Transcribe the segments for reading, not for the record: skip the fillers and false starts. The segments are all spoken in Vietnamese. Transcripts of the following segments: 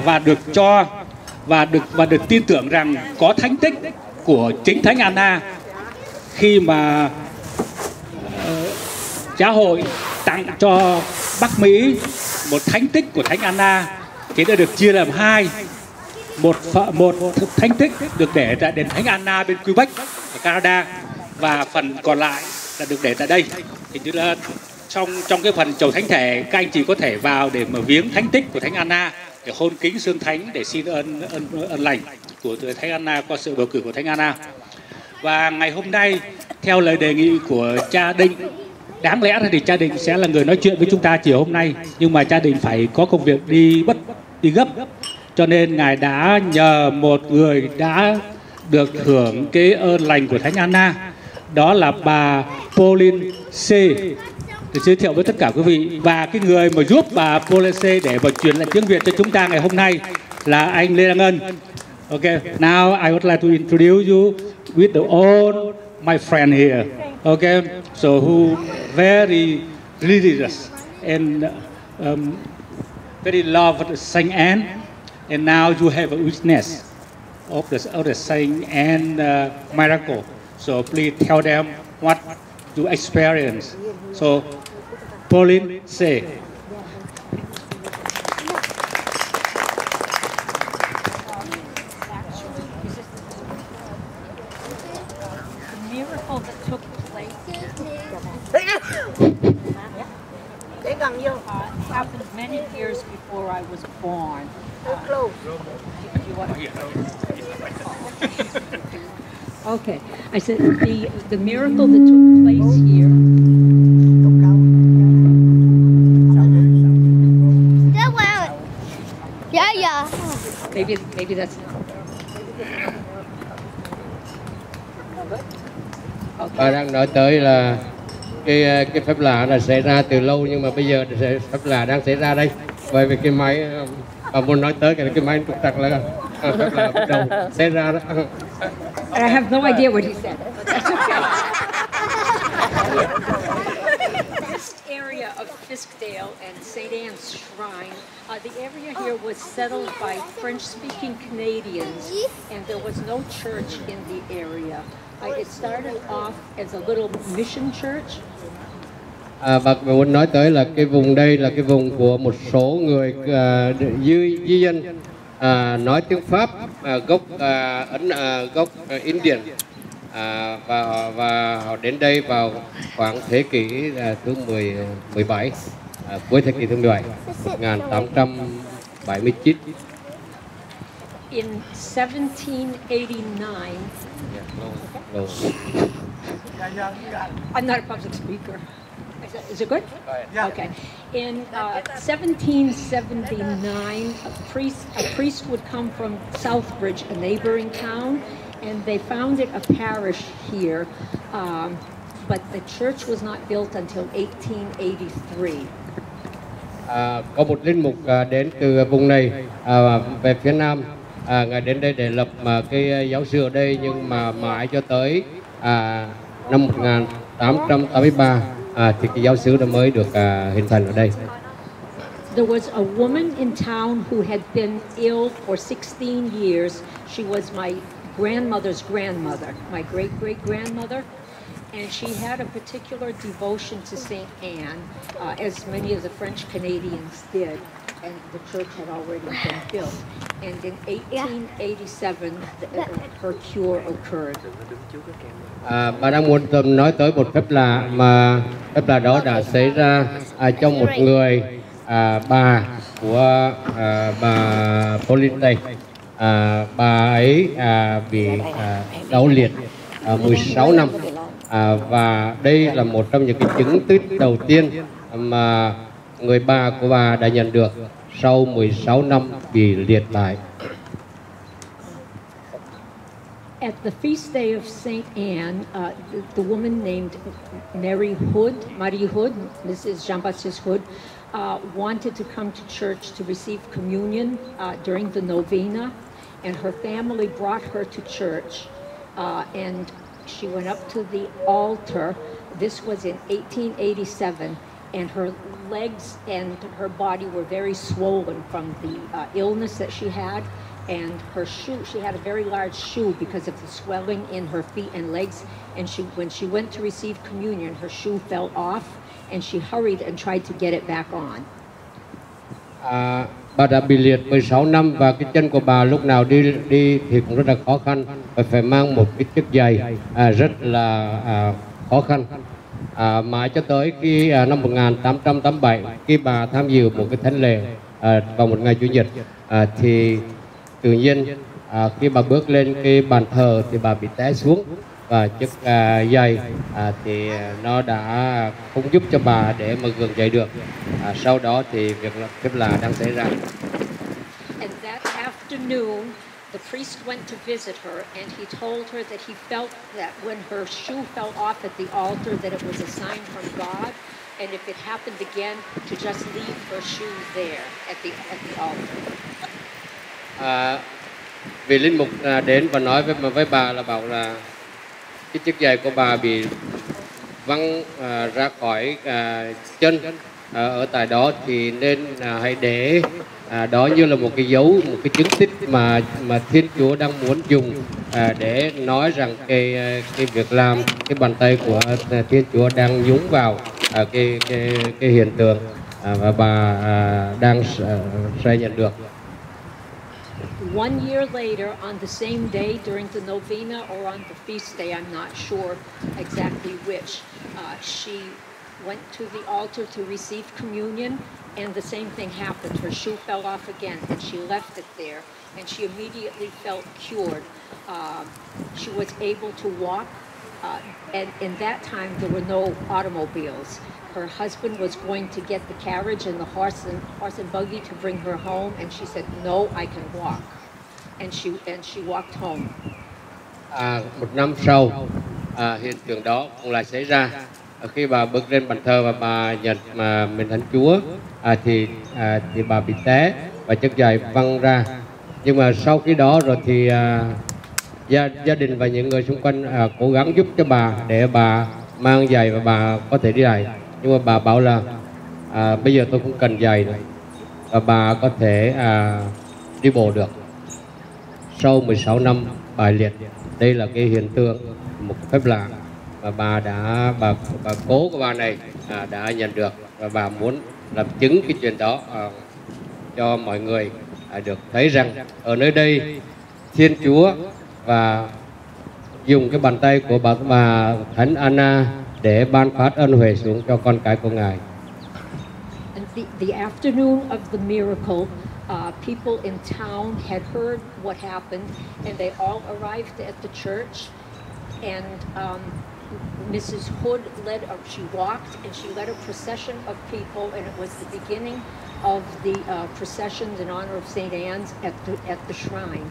và được cho và được tin tưởng rằng có thánh tích của chính Thánh Anna khi mà giáo hội tặng cho Bắc Mỹ một thánh tích của Thánh Anna thì đã được chia làm hai. Một thánh tích được để tại đền Thánh Anna bên Quebec ở Canada và phần còn lại là được để tại đây. Thì như là trong cái phần chầu thánh thể, các anh chị có thể vào để mà viếng thánh tích của Thánh Anna để hôn kính xương thánh, để xin ơn lành của Thánh Anna qua sự bầu cử của Thánh Anna. Và ngày hôm nay theo lời đề nghị của cha Định, đáng lẽ thì cha Định sẽ là người nói chuyện với chúng ta chiều hôm nay, nhưng mà cha Định phải có công việc đi gấp, cho nên ngài đã nhờ một người đã được hưởng cái ơn lành của Thánh Anna, đó là bà Pauline C, để giới thiệu với tất cả quý vị. Và cái người mà giúp bà Pauline C để mà truyền lại tiếng Việt cho chúng ta ngày hôm nay là anh Lê Đăng Ân. Okay, now I would like to introduce you with all my friend here. Okay, so who very religious and very loved Saint Anne, and now you have a witness of the Saint Anne miracle. So please tell them what you experience. So Pauline, say. Happened many years before I was born. Okay, I said the miracle that took place here. Yeah. Maybe that's. Bà đang nói tới là cái phép lạ là xảy ra từ lâu, nhưng mà bây giờ phép lạ đang xảy ra đây. Bởi vì cái máy bà muốn nói tới cái máy trục trặc là phép lạ bắt đầu xảy ra đó. I have no idea what he said, but that's okay. This area of Fiskdale and St. Anne's Shrine, the area here was settled by French-speaking Canadians, and there was no church in the area. It started off as a little mission church. Bà muốn nói tới là cái vùng đây là cái vùng của một số người di dân nói tiếng Pháp, gốc Indian, và họ đến đây vào khoảng thế kỷ thứ 17, cuối thế kỷ thứ 17, 1879. In 1789, I'm not a public speaker. Is it good? Yeah. Okay. In 1779, a priest would come from Southbridge, a neighboring town, and they founded a parish here, but the church was not built until 1883. Có một linh mục đến từ vùng này về phía Nam, ngài đến đây để lập cái giáo sư ở đây, nhưng mà mãi cho tới năm 1883 thì cái giáo xứ đó mới được hình thành ở đây. There was a woman in town who had been ill for 16 years. She was my grandmother's grandmother, my great-great-grandmother, and she had a particular devotion to St. Anne, as many of the French Canadians did, and the church had already been built. And in 1887, her cure occurred. Bà đang muốn nói tới một phép lạ, mà phép lạ đó đã xảy ra trong một người bà của bà Pauline đây. Bà ấy bị đau liệt 16 năm, và đây là một trong những cái chứng tích đầu tiên mà người bà của bà đã nhận được sau 16 năm bị liệt lại. At the feast day of St. Anne, the woman named Marie Hood, Mrs. Jean-Baptiste Hood, wanted to come to church to receive communion during the novena, and her family brought her to church, and she went up to the altar. This was in 1887, and her legs and her body were very swollen from the illness that she had. And her shoe, she had a very large shoe because of the swelling in her feet and legs. And when she went to receive communion, her shoe fell off, and she hurried and tried to get it back on. Bà đã bị liệt 16 năm và cái chân của bà lúc nào đi thì cũng rất là khó khăn, và phải mang một cái chiếc giày rất là khó khăn. Mãi cho tới khi năm 1887, khi bà tham dự một cái thánh lễ vào một ngày Chủ nhật, thì tự nhiên khi bà bước lên cái bàn thờ thì bà bị té xuống, và chiếc giày thì nó đã không giúp cho bà để mà gượng dậy được. Sau đó thì việc phép lạ đang xảy ra. And that afternoon, the priest went to visit her, and he told her that he felt that when her shoe fell off at the altar, that it was a sign from God, and if it happened again, to just leave her shoe there at the altar. Vị linh mục đến và nói với bà là bảo là cái chiếc giày của bà bị văng ra khỏi chân ở tại đó, thì nên hãy để đó như là một cái dấu, một cái chứng tích mà Thiên Chúa đang muốn dùng để nói rằng cái việc làm, cái bàn tay của Thiên Chúa đang nhúng vào cái hiện tượng và bà đang sẽ nhận được. 1 year later, on the same day during the novena or on the feast day, I'm not sure exactly which, she went to the altar to receive communion, and the same thing happened. Her shoe fell off again, and she left it there, and she immediately felt cured. She was able to walk, and in that time there were no automobiles. Her husband was going to get the carriage and the horse and buggy to bring her home, and she said, "No, I can walk," and she walked home. Một năm sau, hiện tượng đó cũng lại xảy ra. Khi bà bước lên bàn thờ và bà nhận mình Thánh Chúa, thì bà bị té và chiếc giày văng ra. Nhưng mà sau khi đó rồi thì gia đình và những người xung quanh cố gắng giúp cho bà để bà mang giày và bà có thể đi lại. Nhưng mà bà bảo là bây giờ tôi không cần giày nữa, và bà có thể đi bộ được. Sau 16 năm bài liệt, đây là cái hiện tượng, một phép lạ mà bà cố của bà này đã nhận được, và bà muốn làm chứng cái chuyện đó cho mọi người được thấy rằng ở nơi đây Thiên Chúa và dùng cái bàn tay của bà Thánh Anna để ban phát ân huệ xuống cho con cái của Ngài. And the afternoon of the miracle, people in town had heard what happened, and they all arrived at the church. And Mrs. Hood she walked, and she led a procession of people, and it was the beginning of the processions in honor of St. Anne's at the shrine.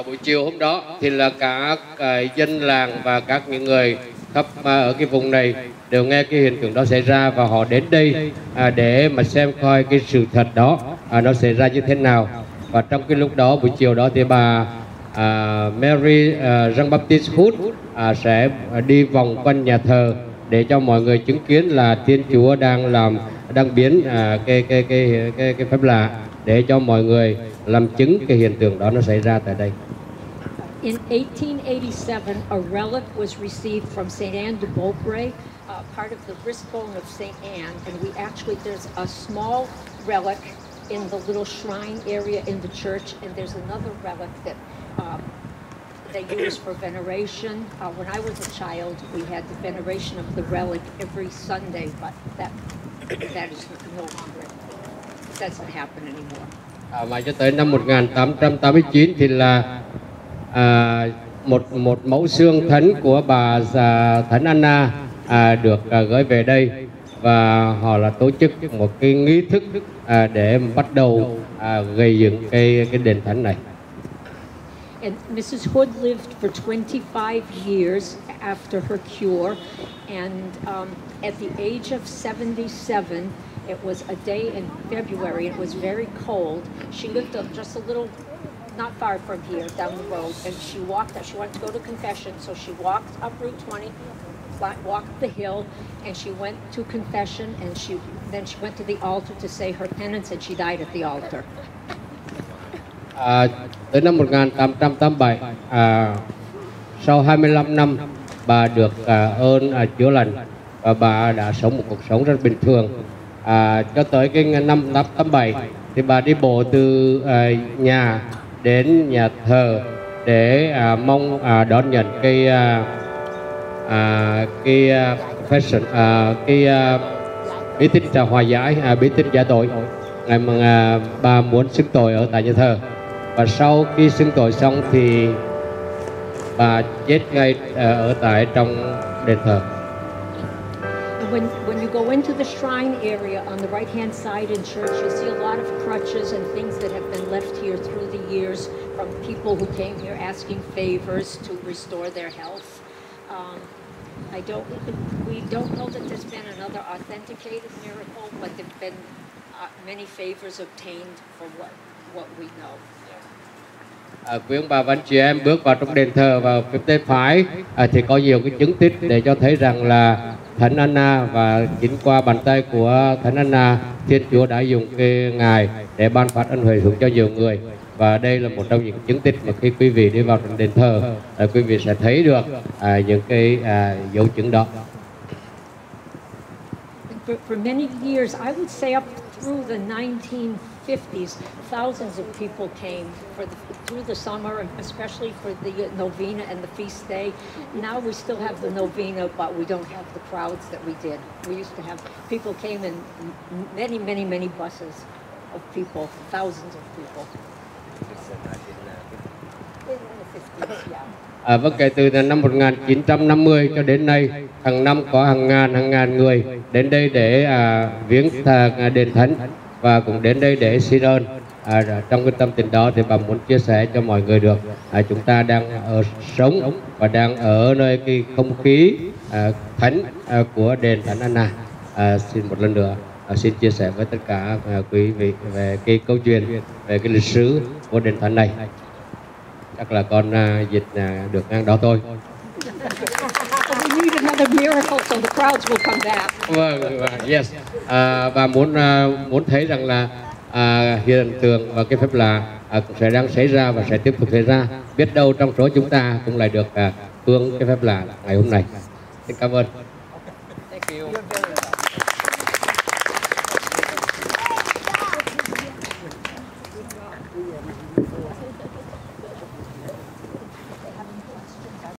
Buổi chiều hôm đó thì là cả dân làng và các những người khắp ở cái vùng này đều nghe cái hiện tượng đó xảy ra, và họ đến đây để mà xem coi cái sự thật đó nó xảy ra như thế nào. Và trong cái lúc đó, buổi chiều đó, thì bà Mary Jean-Baptiste Hood sẽ đi vòng quanh nhà thờ để cho mọi người chứng kiến là Thiên Chúa đang biến cái phép lạ, để cho mọi người làm chứng cái hiện tượng đó nó xảy ra tại đây. In 1887, a relic was received from St. Anne de Beaupré, part of the wrist bone of St. Anne, and there's a small relic in the little shrine area in the church, and there's another relic that they use for veneration. When I was a child, we had the veneration of the relic every Sunday, but that is no longer, doesn't happen anymore. Mãi cho tới năm 1889 thì là một mẫu xương thánh của bà Thánh Anna được gửi về đây, và họ là tổ chức một cái nghi thức để bắt đầu gây dựng cái đền thánh này. And Mrs. Hood lived for 25 years after her cure, and at the age of 77, it was a day in February. It was very cold. She lived just a little, not far from here, down the road, and she walked up. She wanted to go to confession, so she walked up Route 20, walked the hill, and she went to confession, and then she went to the altar to say her penance, and she died at the altar. Tới năm 1887, sau 25 năm, bà được ơn chữa lành và bà đã sống một cuộc sống rất bình thường. Cho tới cái năm 87 thì bà đi bộ từ nhà đến nhà thờ để mong đón nhận cái confession, bí tích hòa giải, bí tích giải tội, ngày mà bà muốn xưng tội ở tại nhà thờ. Và sau khi xưng tội xong thì bà chết ngay ở tại trong đền thờ. When you go into the shrine area on the right-hand side in church, you see a lot of crutches and things that have been left here through the years from people who came here asking favors to restore their health. We don't know that there's been another authenticated miracle, but there've been many favors obtained for what we know. Quý ông bà và anh chị em bước vào trong đền thờ vào phía bên phải thì có nhiều cái chứng tích để cho thấy rằng là Thánh Anna, và chính qua bàn tay của Thánh Anna, Thiên Chúa đã dùng cái ngài để ban phát ân huệ xuống cho nhiều người. Và đây là một trong những chứng tích mà khi quý vị đi vào trong đền thờ, quý vị sẽ thấy được những cái dấu chứng đó. For many years, I would say up through the 1950s, thousands of people came through the summer, and especially for the novena and the feast day. Now we still have the novena, but we don't have the crowds that we did. We used to have people came in many buses of people, thousands of people. In the 50s, yeah. Vâng, kể từ năm 1950 cho đến nay, hàng năm có hàng ngàn người đến đây để viếng đền thánh và cũng đến đây để xin ơn. Trong cái tâm tình đó thì bà muốn chia sẻ cho mọi người được chúng ta đang sống và đang ở nơi cái không khí thánh của đền Thánh Anna. Xin một lần nữa xin chia sẻ với tất cả quý vị về cái câu chuyện, về cái lịch sử của đền thánh này. Chắc là con dịch được ngang đó thôi. We need another miracle so the crowds will come back. Vâng, yes. Và muốn thấy rằng là hiện tượng và cái phép lạ cũng sẽ đang xảy ra và sẽ tiếp tục xảy ra. Biết đâu trong số chúng ta cũng lại được hưởng cái phép lạ ngày hôm nay. Xin cảm ơn. Thank you.